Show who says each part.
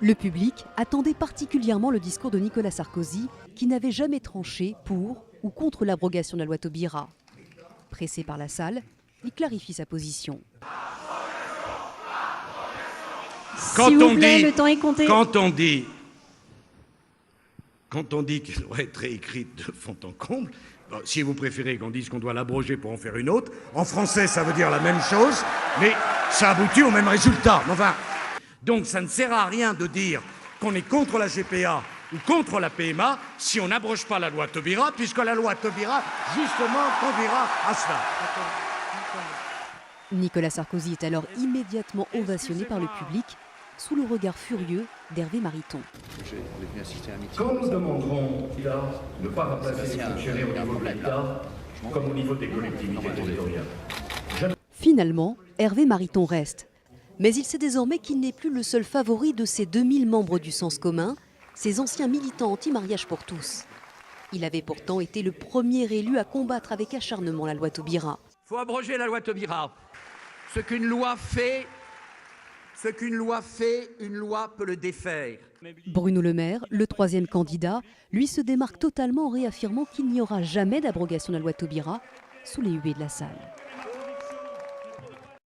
Speaker 1: Le public attendait particulièrement le discours de Nicolas Sarkozy, qui n'avait jamais tranché pour ou contre l'abrogation de la loi Taubira. Pressé par la salle, il clarifie sa position.
Speaker 2: S'il vous plaît,
Speaker 3: le
Speaker 2: temps est compté.
Speaker 3: Quand on dit qu'elle doit être réécrite de fond en comble, bon, si vous préférez qu'on dise qu'on doit l'abroger pour en faire une autre, en français ça veut dire la même chose, mais ça aboutit au même résultat. Enfin, donc ça ne sert à rien de dire qu'on est contre la GPA ou contre la PMA si on n'abroge pas la loi Taubira, puisque la loi Taubira, justement, conduira à cela.
Speaker 1: Nicolas Sarkozy est alors immédiatement ovationné par le public, sous le regard furieux d'Hervé Mariton.
Speaker 4: Quand nous demanderons de ne pas remplacer les fonctionnaires au niveau de l'État, comme au niveau des collectivités territoriales.
Speaker 1: Finalement, Hervé Mariton reste. Mais il sait désormais qu'il n'est plus le seul favori de ces 2000 membres du Sens commun, ces anciens militants anti-mariage pour tous. Il avait pourtant été le premier élu à combattre avec acharnement la loi Taubira.
Speaker 5: Il faut abroger la loi Taubira. Ce qu'une loi fait, une loi peut le défaire.
Speaker 1: Bruno Le Maire, le troisième candidat, lui se démarque totalement en réaffirmant qu'il n'y aura jamais d'abrogation de la loi Taubira sous les huées de la salle.